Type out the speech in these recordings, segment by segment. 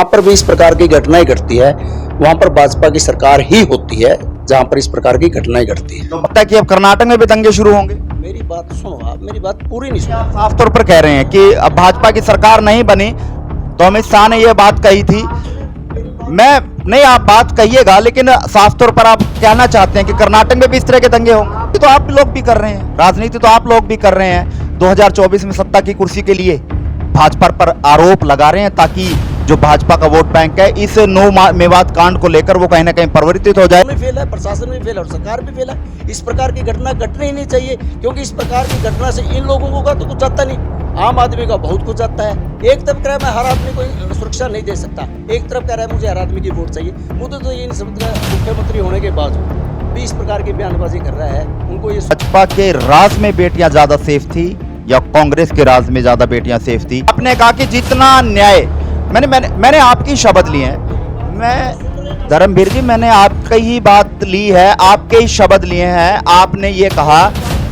जहां पर भी इस प्रकार की घटनाएं घटती है वहां पर भाजपा की सरकार ही होती है जहां पर इस प्रकार की घटनाएं घटती है। तो लगता है कि अब कर्नाटक में भी दंगे शुरू होंगे। मेरी बात सुनो, आप मेरी बात पूरी नहीं सुनो। आप साफ तौर पर कह रहे हैं कि अब भाजपा की सरकार नहीं बनी तो अमित शाह ने यह बात कही थी। मैं नहीं, आप बात कहिएगा, लेकिन साफ तौर पर आप कहना चाहते हैं कि कर्नाटक में भी इस तरह के दंगे होंगे। तो आप लोग भी कर रहे हैं राजनीति, तो आप लोग भी कर रहे हैं 2024 में सत्ता की कुर्सी के लिए भाजपा पर आरोप लगा रहे हैं ताकि जो भाजपा का वोट बैंक है इस नो मेवात कांड को लेकर वो कहीं ना कहीं परिवर्तित हो जाए। फेल है, प्रशासन भी फेल है और सरकार भी फेल है। इस प्रकार की घटना घटनी ही नहीं चाहिए, क्योंकि इस प्रकार की घटना से इन लोगों का तो कुछ जाता नहीं, आम आदमी का बहुत कुछ जाता है। एक तरफ कह रहा है मैं हर आदमी को सुरक्षा नहीं दे सकता, एक तरफ कह रहा है मुझे हर आदमी की वोट चाहिए। मुझे तो ये नहीं समझता मुख्यमंत्री होने के बावजूद भी इस प्रकार की बयानबाजी कर रहा है। उनको ये भाजपा के राज में बेटियां ज्यादा सेफ थी या कांग्रेस के राज में ज्यादा बेटियां सेफ थी? आपने कहा कि जितना न्याय, मैंने आपकी शब्द ली है, मैं धर्मवीर जी मैंने आपकी ही बात ली है, आपके ही शब्द लिए हैं। आपने ये कहा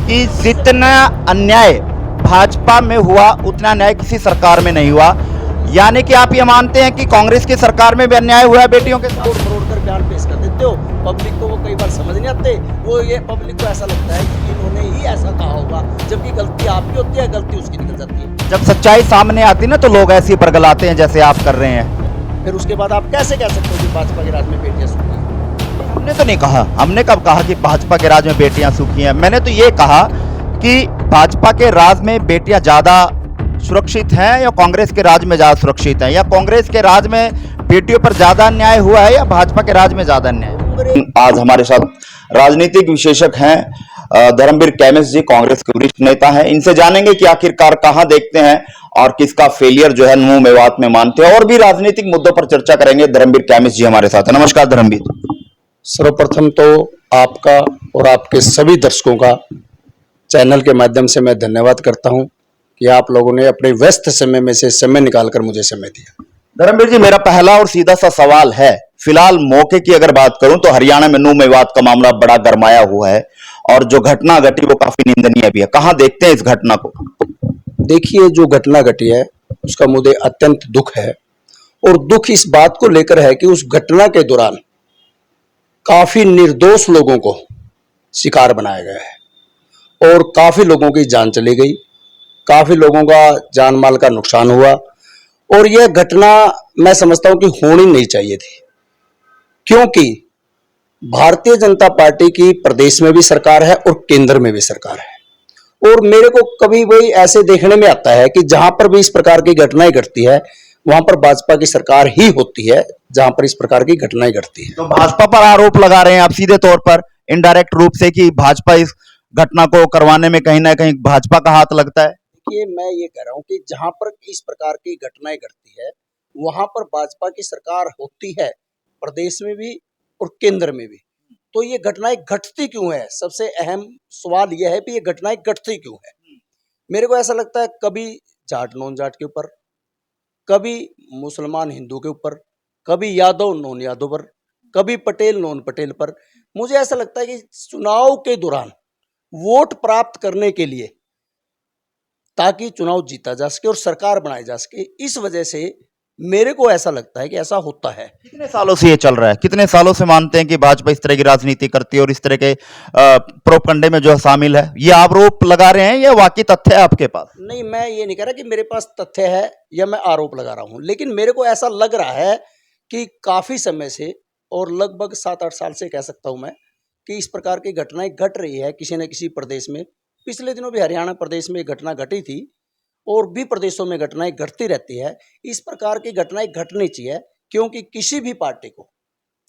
कि जितना अन्याय भाजपा में हुआ उतना न्याय किसी सरकार में नहीं हुआ, यानी कि आप ये मानते हैं कि कांग्रेस की सरकार में भी अन्याय हुआ है बेटियों के साथ? तोड़ कर बयान पेश कर देते हो, पब्लिक को वो कई बार समझ नहीं आते। वो ये पब्लिक को ऐसा लगता है कि इन्होंने ही ऐसा कहा होगा, जबकि गलती आपकी होती है, गलती उसकी निकल जाती है। जब सच्चाई सामने आती है ना तो लोग ऐसे ही बरगलाते हैं जैसे आप कर रहे हैं। फिर उसके बाद आप कैसे कह सकते हो कि भाजपा के राज में बेटियां सुखी हैं? हमने तो नहीं कहा, हमने कब कहा कि भाजपा के राज में बेटियां सुखी हैं? मैंने तो ये कहा कि भाजपा के राज में बेटियां ज्यादा सुरक्षित हैं या कांग्रेस के राज में ज्यादा सुरक्षित हैं, या कांग्रेस के राज में बेटियों पर ज्यादा अन्याय हुआ है या भाजपा के राज में ज्यादा अन्याय। आज हमारे साथ राजनीतिक विशेषज्ञ हैं धर्मवीर कैमिस जी, कांग्रेस के वरिष्ठ नेता हैं। इनसे जानेंगे कि आखिरकार कहां देखते हैं और किसका फेलियर जो है नो मेवात में मानते हैं, और भी राजनीतिक मुद्दों पर चर्चा करेंगे। धर्मवीर कैमिस जी हमारे साथ है। नमस्कार धर्मवीर। सर्वप्रथम तो आपका और आपके सभी दर्शकों का चैनल के माध्यम से मैं धन्यवाद करता हूं कि आप लोगों ने अपने व्यस्त समय में से समय निकालकर मुझे समय दिया। धर्मवीर जी, मेरा पहला और सीधा सा सवाल है, फिलहाल मौके की अगर बात करूं तो हरियाणा में नो मेवात का मामला बड़ा गरमाया हुआ है और जो घटना घटी वो काफी निंदनीय भी है। कहां देखते हैं इस घटना को? देखिए, जो घटना घटी है उसका मुझे अत्यंत दुख है, और दुख इस बात को लेकर है कि उस घटना के दौरान काफी निर्दोष लोगों को शिकार बनाया गया है और काफी लोगों की जान चली गई, काफी लोगों का जान माल का नुकसान हुआ। और यह घटना मैं समझता हूं कि होनी नहीं चाहिए थी, क्योंकि भारतीय जनता पार्टी की प्रदेश में भी सरकार है और केंद्र में भी सरकार है। और मेरे को कभी भी ऐसे देखने में आता है कि जहां पर भी इस प्रकार की घटनाएं घटती है वहां पर भाजपा की सरकार ही होती है जहां पर इस प्रकार की घटनाएं घटती है। तो भाजपा पर आरोप लगा रहे हैं आप सीधे तौर पर, इनडायरेक्ट रूप से, कि भाजपा इस घटना को करवाने में कहीं ना कहीं भाजपा का हाथ लगता है। देखिए, मैं ये कह रहा हूं कि जहां पर इस प्रकार की घटनाएं घटती है वहां पर भाजपा की सरकार होती है, प्रदेश में भी और केंद्र में भी। तो ये घटनाएं घटती क्यों है? सबसे अहम सवाल यह है कि ये घटनाएं घटती क्यों है। मेरे को ऐसा लगता है कभी जाट नॉन जाट के ऊपर, कभी मुसलमान हिंदू के ऊपर, कभी यादव नॉन यादव पर, कभी पटेल नॉन पटेल पर। मुझे ऐसा लगता है कि चुनाव के दौरान वोट प्राप्त करने के लिए, ताकि चुनाव जीता जा सके और सरकार बनाई जा सके, इस वजह से मेरे को ऐसा लगता है कि ऐसा होता है। कितने सालों से ये चल रहा है? कितने सालों से मानते हैं कि भाजपा इस तरह की राजनीति करती है और इस तरह के प्रोपगंडे में जो शामिल है? ये आरोप लगा रहे हैं या वाकई तथ्य है आपके पास? नहीं, मैं ये नहीं कह रहा कि मेरे पास तथ्य है या मैं आरोप लगा रहा हूं, लेकिन मेरे को ऐसा लग रहा है कि काफी समय से, और लगभग 7-8 साल से कह सकता हूं मैं, कि इस प्रकार की घटनाएं घट रही है किसी न किसी प्रदेश में। पिछले दिनों भी हरियाणा प्रदेश में घटना घटी थी और भी प्रदेशों में घटनाएं घटती रहती है। इस प्रकार की घटनाएं घटनी चाहिए, क्योंकि किसी भी पार्टी को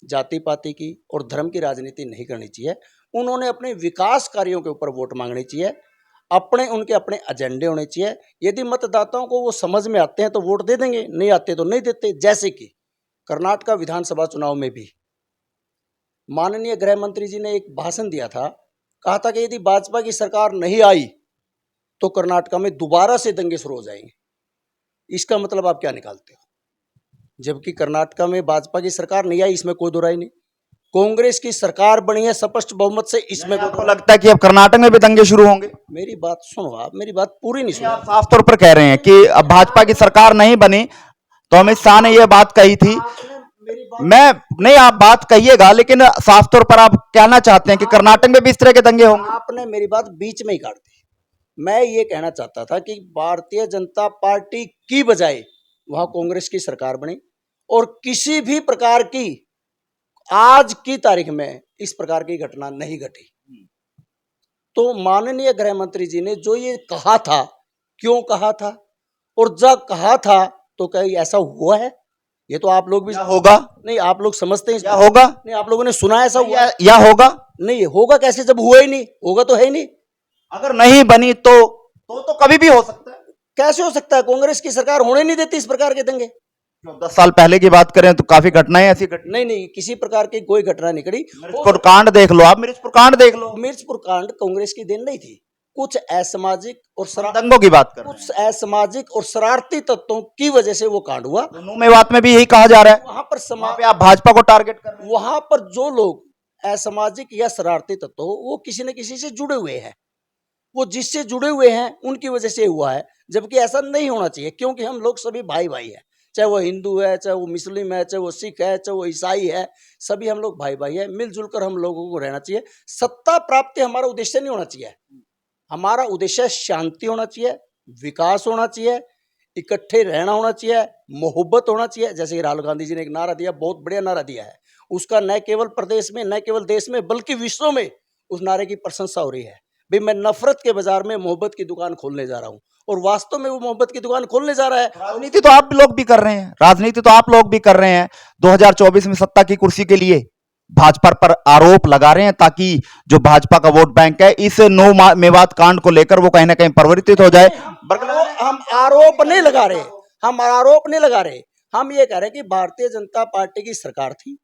जाति पाति की और धर्म की राजनीति नहीं करनी चाहिए। उन्होंने अपने विकास कार्यों के ऊपर वोट मांगनी चाहिए, उनके अपने एजेंडे होने चाहिए। यदि मतदाताओं को वो समझ में आते हैं तो वोट दे देंगे, नहीं आते तो नहीं देते। जैसे कि कर्नाटक विधानसभा चुनाव में भी माननीय गृह मंत्री जी ने एक भाषण दिया था, कहा था कि यदि भाजपा की सरकार नहीं आई तो कर्नाटक में दोबारा से दंगे शुरू हो जाएंगे। इसका मतलब आप क्या निकालते हो? जबकि कर्नाटक में भाजपा की सरकार नहीं आई, इसमें कोई दो राय नहीं। कांग्रेस की सरकार बनी है स्पष्ट बहुमत से, इसमें आपको लगता है कि अब कर्नाटक में भी दंगे शुरू होंगे? मेरी बात सुनो, आप मेरी बात पूरी नहीं सुनो। आप साफ तौर पर कह रहे हैं कि अब भाजपा की सरकार नहीं बनी तो अमित शाह ने यह बात कही थी। मेरी बात मैं नहीं, आप बात कहिएगा, लेकिन साफ तौर पर आप कहना चाहते हैं कि कर्नाटक में भी इस तरह के दंगे होंगे? आपने मेरी बात बीच में ही काट दी। मैं ये कहना चाहता था कि भारतीय जनता पार्टी की बजाय वहां कांग्रेस की सरकार बनी और किसी भी प्रकार की आज की तारीख में इस प्रकार की घटना नहीं घटी। तो माननीय गृह मंत्री जी ने जो ये कहा था, क्यों कहा था और जब कहा था तो कहीं ऐसा हुआ है? ये तो आप लोग भी या होगा, नहीं, आप लोग समझते हैं या होगा, नहीं, आप लोगों ने सुना ऐसा हुआ? या होगा। नहीं, होगा कैसे जब हुआ ही नहीं? होगा तो है ही नहीं। अगर नहीं बनी तो कभी भी हो सकता है। कैसे हो सकता है? कांग्रेस की सरकार होने नहीं देती इस प्रकार के दंगे। 10 साल पहले की बात करें तो काफी घटनाएं ऐसी घटी। नहीं नहीं, किसी प्रकार की कोई घटना नहीं घटी। मिर्चपुर कांड देख लो, आप मिर्चपुर कांड देख लो। मिर्चपुर कांड कांग्रेस की देन नहीं थी। कुछ असामाजिक और दंगों की बात कर रहे हैं। कुछ असामाजिक और शरारती तत्वों की वजह से वो कांड हुआ। दोनों में बात में भी यही कहा जा रहा है। वहां पर वहां पे आप भाजपा को टारगेट कर रहे हैं। वहां पर जो लोग असामाजिक या शरारती तत्व वो किसी न किसी से जुड़े हुए हैं, वो जिससे जुड़े हुए हैं उनकी वजह से हुआ है, जबकि ऐसा नहीं होना चाहिए। क्योंकि हम लोग सभी भाई भाई हैं, चाहे वो हिंदू है, चाहे वो मुस्लिम है, चाहे वो सिख है, चाहे वो ईसाई है, सभी हम लोग भाई भाई हैं। मिलजुल कर हम लोगों को रहना चाहिए। सत्ता प्राप्ति हमारा उद्देश्य नहीं होना चाहिए। हमारा उद्देश्य शांति होना चाहिए, विकास होना चाहिए, इकट्ठे रहना होना चाहिए, मोहब्बत होना चाहिए। जैसे कि राहुल गांधी जी ने एक नारा दिया, बहुत बढ़िया नारा दिया है। उसका न केवल प्रदेश में, न केवल देश में, बल्कि विश्व में उस नारे की प्रशंसा हो रही है। भाई, मैं नफरत के बाजार में मोहब्बत की दुकान खोलने जा रहा हूं और वास्तव में वो मोहब्बत की दुकान खोलने जा रहा है। राजनीति तो आप लोग भी कर रहे हैं, राजनीति तो आप लोग भी कर रहे हैं। 2024 में सत्ता की कुर्सी के लिए भाजपा पर आरोप लगा रहे हैं ताकि जो भाजपा का वोट बैंक है इस नो मेवात कांड को लेकर वो कहीं ना कहीं परिवर्तित हो जाए। हम आरोप नहीं लगा रहे, हम आरोप नहीं लगा रहे। हम ये कह रहे हैं कि भारतीय जनता पार्टी की सरकार थी,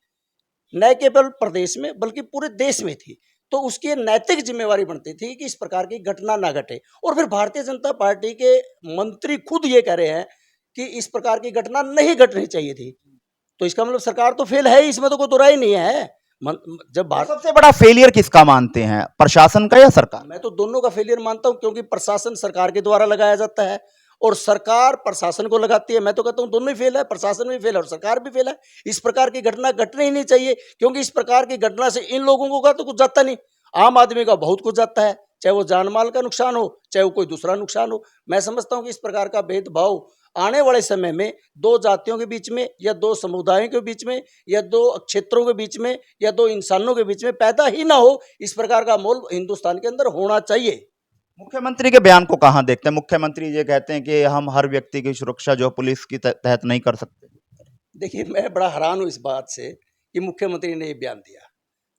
न केवल प्रदेश में बल्कि पूरे देश में थी, तो उसकी नैतिक जिम्मेवारी बनती थी कि इस प्रकार की घटना ना घटे। और फिर भारतीय जनता पार्टी के मंत्री खुद ये कह रहे हैं कि इस प्रकार की घटना नहीं घटनी चाहिए थी। तो इसका मतलब सरकार तो फेल है, इसमें तो कोई दो राय नहीं है। जब भारत सबसे बड़ा फेलियर किसका मानते हैं, प्रशासन का या सरकार? मैं तो दोनों का फेलियर मानता हूं, क्योंकि प्रशासन सरकार के द्वारा लगाया जाता है और सरकार प्रशासन को लगाती है। मैं तो कहता हूं दोनों ही फेल है, प्रशासन भी फेल है और सरकार भी फेल है। इस प्रकार की घटना घटनी ही नहीं चाहिए, क्योंकि इस प्रकार की घटना से इन लोगों का तो कुछ जाता नहीं, आम आदमी का बहुत कुछ जाता है, चाहे वो जान माल का नुकसान हो, चाहे वो कोई दूसरा नुकसान हो। मैं समझता हूं कि इस प्रकार का भेदभाव आने वाले समय में दो जातियों के बीच में या दो समुदायों के बीच में या दो क्षेत्रों के बीच में या दो इंसानों के बीच में पैदा ही ना हो। इस प्रकार का माहौल हिंदुस्तान के अंदर होना चाहिए। मुख्यमंत्री के बयान को कहां देखते हैं? मुख्यमंत्री ये कहते हैं कि हम हर व्यक्ति की सुरक्षा जो पुलिस की तहत नहीं कर सकते। देखिए, मैं बड़ा हैरान हूं इस बात से कि मुख्यमंत्री ने ये बयान दिया,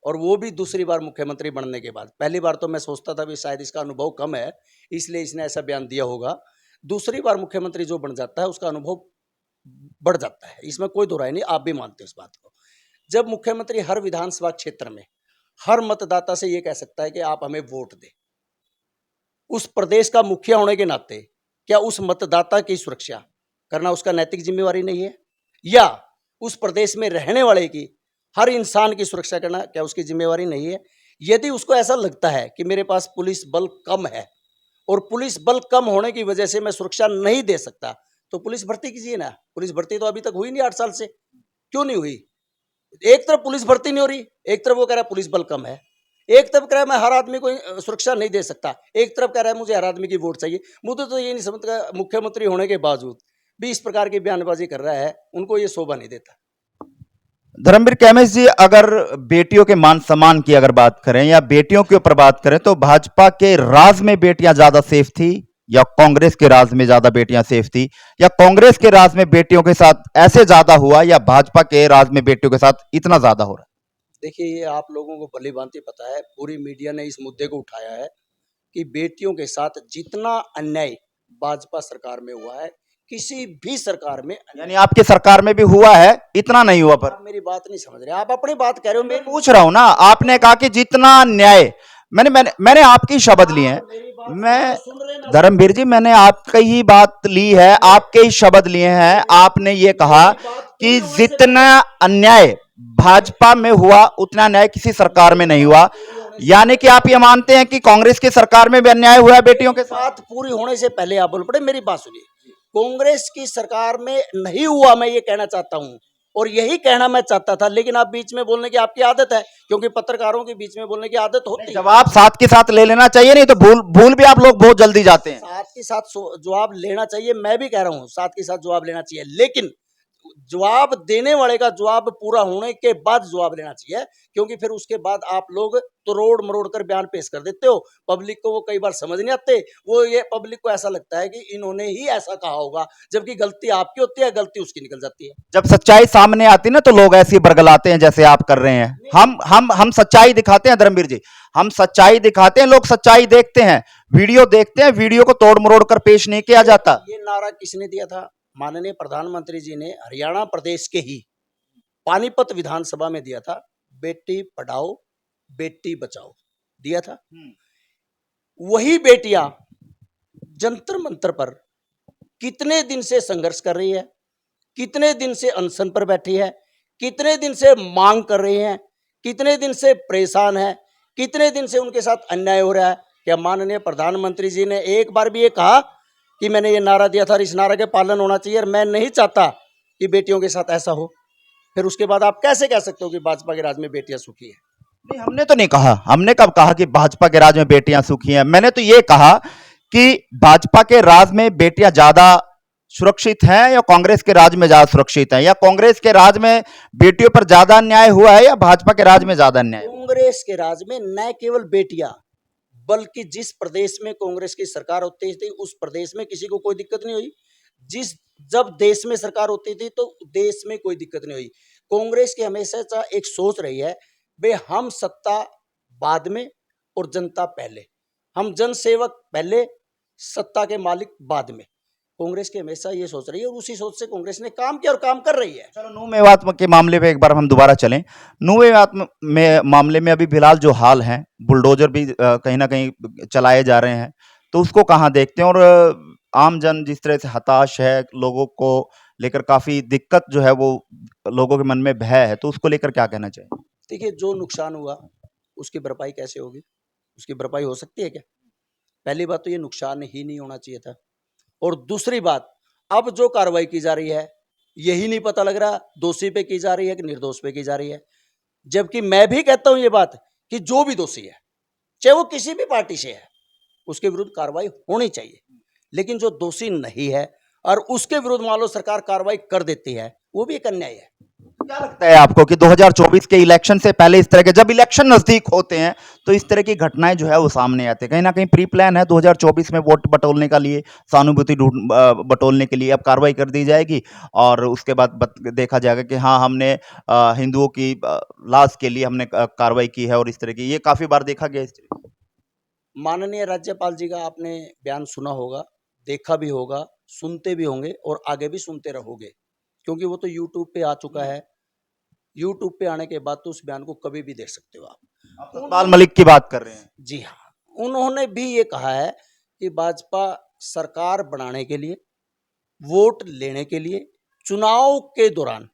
और वो भी दूसरी बार मुख्यमंत्री बनने के बाद। पहली बार तो मैं सोचता था कि शायद इसका अनुभव कम है, इसलिए इसने ऐसा बयान दिया होगा। दूसरी बार मुख्यमंत्री जो बन जाता है उसका अनुभव बढ़ जाता है, इसमें कोई दो राय नहीं, आप भी मानते हो इस बात को। जब मुख्यमंत्री हर विधानसभा क्षेत्र में हर मतदाता से ये कह सकता है कि आप हमें वोट दें, उस प्रदेश का मुखिया होने के नाते क्या उस मतदाता की सुरक्षा करना उसका नैतिक जिम्मेवारी नहीं है? या उस प्रदेश में रहने वाले की हर इंसान की सुरक्षा करना क्या उसकी जिम्मेवारी नहीं है? यदि उसको ऐसा लगता है कि मेरे पास पुलिस बल कम है और पुलिस बल कम होने की वजह से मैं सुरक्षा नहीं दे सकता, तो पुलिस भर्ती कीजिए ना। पुलिस भर्ती तो अभी तक हुई नहीं 8 साल से, क्यों नहीं हुई? एक तरफ पुलिस भर्ती नहीं हो रही, एक तरफ वो कह रहा है पुलिस बल कम है, एक तरफ कह रहा है मैं हर आदमी को सुरक्षा नहीं दे सकता, एक तरफ कह रहा है मुझे हर आदमी की वोट चाहिए। मुझे तो ये नहीं समझता, मुख्यमंत्री होने के बावजूद भी इस प्रकार की बयानबाजी कर रहा है, उनको ये शोभा नहीं देता। धर्मवीर कैमिस जी, अगर बेटियों के मान सम्मान की अगर बात करें या बेटियों के ऊपर बात करें तो भाजपा के राज में बेटियां ज्यादा सेफ थी या कांग्रेस के राज में ज्यादा बेटियां सेफ थी, या कांग्रेस के राज में बेटियों के साथ ऐसे ज्यादा हुआ या भाजपा के राज में बेटियों के साथ इतना ज्यादा हो रहा है? देखिए, ये आप लोगों को भली भांति पता है, पूरी मीडिया ने इस मुद्दे को उठाया है कि बेटियों के साथ जितना अन्याय भाजपा सरकार में हुआ है, किसी भी सरकार में, यानी आपकी सरकार में भी हुआ है, इतना नहीं हुआ। पर आप मेरी बात नहीं समझ रहे, आप अपनी बात कह रहे हो। मैं पूछ रहा हूं ना, आपने कहा कि जितना न्याय, मैंने आपकी शब्द लिए हैं। मैं धर्मवीर जी, मैंने आपकी ही बात ली है, आपके ही शब्द लिए हैं। आपने ये कहा कि जितना अन्याय भाजपा में हुआ उतना न्याय किसी सरकार में नहीं हुआ, यानी कि आप ये मानते हैं कि कांग्रेस की सरकार में भी अन्याय हुआ है बेटियों के साथ? बात पूरी होने से पहले आप बोल पड़े, मेरी बात सुनिए। कांग्रेस की सरकार में नहीं हुआ, मैं ये कहना चाहता हूं। और यही कहना मैं चाहता था, लेकिन आप बीच में बोलने की आपकी आदत है, क्योंकि पत्रकारों के बीच में बोलने की आदत होती है। जवाब साथ के साथ ले लेना चाहिए, नहीं तो भूल भूल भी आप लोग बहुत जल्दी जाते हैं। साथ के साथ जवाब लेना चाहिए, मैं भी कह रहा हूं साथ के साथ जवाब लेना चाहिए, लेकिन जवाब देने वाले का जवाब पूरा होने के बाद जवाब लेना चाहिए, क्योंकि फिर उसके बाद आप लोग तोड़ मरोड़ कर बयान पेश कर देते हो। पब्लिक को वो कई बार समझ नहीं आते, वो ये पब्लिक को ऐसा लगता है कि इन्होंने ही ऐसा कहा होगा, जबकि गलती आपकी होती है, गलती उसकी निकल जाती है। जब सच्चाई सामने आती ना तो लोग ऐसी बरगलाते हैं जैसे आप कर रहे हैं। हम सच्चाई दिखाते हैं धर्मवीर जी, हम सच्चाई दिखाते हैं, लोग सच्चाई देखते हैं, वीडियो देखते हैं, वीडियो को तोड़ मरोड़ कर पेश नहीं किया जाता। ये नारा किसने दिया था? माननीय प्रधानमंत्री जी ने हरियाणा प्रदेश के ही पानीपत विधानसभा में दिया था, बेटी पढ़ाओ बेटी बचाओ दिया था। वही बेटियां जंतर मंतर पर कितने दिन से संघर्ष कर रही है, कितने दिन से अनशन पर बैठी है, कितने दिन से मांग कर रही हैं, कितने दिन से परेशान है, कितने दिन से उनके साथ अन्याय हो रहा है। क्या माननीय प्रधानमंत्री जी ने एक बार भी ये कहा कि मैंने ये नारा दिया था और इस नारा के पालन होना चाहिए और मैं नहीं चाहता कि बेटियों के साथ ऐसा हो? फिर उसके बाद आप कैसे कह सकते हो कि भाजपा के राज में बेटियां सुखी है? नहीं, हमने तो नहीं कहा। हमने कब कहा कि भाजपा के राज में बेटियां सुखी हैं? मैंने तो ये कहा कि भाजपा के राज में बेटियां ज्यादा सुरक्षित हैं या कांग्रेस के राज में ज्यादा सुरक्षित हैं, या कांग्रेस के राज में बेटियों पर ज्यादा अन्याय हुआ है या भाजपा के राज में ज्यादा अन्याय हुआ है? कांग्रेस के राज में न केवल बेटियां, बल्कि जिस प्रदेश में कांग्रेस की सरकार होती थी उस प्रदेश में किसी को कोई दिक्कत नहीं हुई। जब देश में सरकार होती थी तो देश में कोई दिक्कत नहीं हुई। कांग्रेस की हमेशा एक सोच रही है, बे हम सत्ता बाद में और जनता पहले, हम जनसेवक पहले, सत्ता के मालिक बाद में। कांग्रेस की हमेशा ये सोच रही है और उसी सोच से कांग्रेस ने काम किया और काम कर रही है। चलो, नू मेवात के मामले पे एक बार हम दोबारा चलें। नू मेवात में मामले में अभी फिलहाल जो हाल है, बुलडोजर भी कहीं ना कहीं चलाए जा रहे हैं, तो उसको कहाँ देखते हैं? और आम जन जिस तरह से हताश है, लोगों को लेकर काफी दिक्कत जो है वो लोगों के मन में भय है, तो उसको लेकर क्या कहना चाहिए? देखिए, जो नुकसान हुआ उसकी भरपाई कैसे होगी? उसकी भरपाई हो सकती है क्या? पहली बात तो ये नुकसान ही नहीं होना चाहिए था, और दूसरी बात, अब जो कार्रवाई की जा रही है यही नहीं पता लग रहा दोषी पे की जा रही है कि निर्दोष पे की जा रही है। जबकि मैं भी कहता हूं ये बात कि जो भी दोषी है, चाहे वो किसी भी पार्टी से है, उसके विरुद्ध कार्रवाई होनी चाहिए। लेकिन जो दोषी नहीं है और उसके विरुद्ध मान लो सरकार कार्रवाई कर देती है, वो भी एक अन्याय है। क्या लगता है आपको कि 2024 के इलेक्शन से पहले इस तरह के, जब इलेक्शन नजदीक होते हैं तो इस तरह की घटनाएं जो है वो सामने आती है? कहीं ना कहीं प्री प्लान है 2024 में वोट बटोरने का लिए, सहानुभूति बटोरने के लिए अब कार्रवाई कर दी जाएगी और उसके बाद देखा जाएगा कि हाँ, हमने हिंदुओं की लाश के लिए हमने कार्रवाई की है, और इस तरह की ये काफी बार देखा गया। इस तरह माननीय राज्यपाल जी का आपने बयान सुना होगा, देखा भी होगा, सुनते भी होंगे और आगे भी सुनते रहोगे, क्योंकि वो तो यूट्यूब पे आ चुका है। यूट्यूब पे आने के बाद तो उस बयान को कभी भी देख सकते हो आप। सतपाल मलिक की बात कर रहे हैं। जी हाँ, उन्होंने भी ये कहा है कि भाजपा सरकार बनाने के लिए, वोट लेने के लिए, चुनाव के दौरान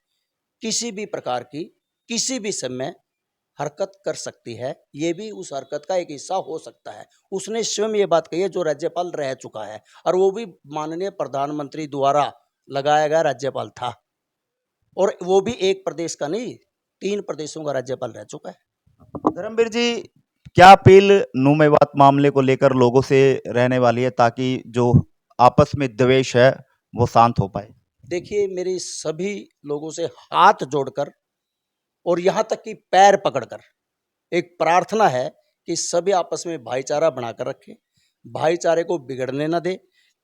किसी भी प्रकार की किसी भी समय हरकत कर सकती है, ये भी उस हरकत का एक हिस्सा हो सकता है। उसने स्वयं ये बात कही है, जो राज्यपाल रह चुका है, और वो भी माननीय प्रधानमंत्री द्वारा लगाया गया राज्यपाल था, और वो भी एक प्रदेश का नहीं, 3 प्रदेशों का राज्यपाल रह चुका है। धर्मवीर जी, क्या अपील नू मेवात मामले को लेकर लोगों से रहने वाली है ताकि जो आपस में द्वेष है वो शांत हो पाए? देखिए, मेरी सभी लोगों से हाथ जोड़कर और यहाँ तक कि पैर पकड़कर एक प्रार्थना है कि सभी आपस में भाईचारा बनाकर रखें, भाईचारे को बिगड़ने न दें,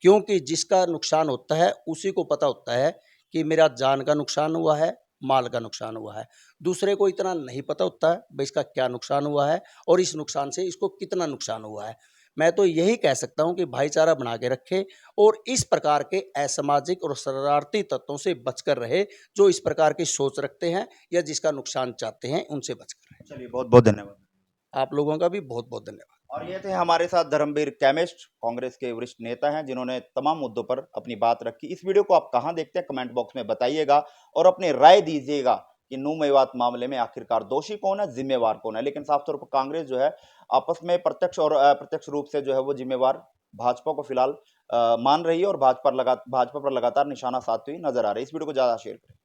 क्योंकि जिसका नुकसान होता है उसी को पता होता है कि मेरा जान का नुकसान हुआ है, माल का नुकसान हुआ है। दूसरे को इतना नहीं पता होता है भाई इसका क्या नुकसान हुआ है और इस नुकसान से इसको कितना नुकसान हुआ है। मैं तो यही कह सकता हूं कि भाईचारा बना के रखे और इस प्रकार के असामाजिक और शरारती तत्वों से बचकर रहे, जो इस प्रकार की सोच रखते हैं या जिसका नुकसान चाहते हैं, उनसे बचकर रहे। चलिए, बहुत बहुत धन्यवाद। आप लोगों का भी बहुत बहुत धन्यवाद। और ये थे हमारे साथ धर्मवीर केमिस्ट, कांग्रेस के वरिष्ठ नेता हैं, जिन्होंने तमाम मुद्दों पर अपनी बात रखी। इस वीडियो को आप कहां देखते हैं कमेंट बॉक्स में बताइएगा और अपनी राय दीजिएगा कि नू मेवात मामले में आखिरकार दोषी कौन है, जिम्मेवार कौन है। लेकिन साफ तौर पर कांग्रेस जो है आपस में प्रत्यक्ष और अप्रत्यक्ष रूप से जो है वो जिम्मेवार भाजपा को फिलहाल मान रही है और भाजपा पर लगातार निशाना साधती हुई नजर आ रही है। इस वीडियो को ज्यादा शेयर करें।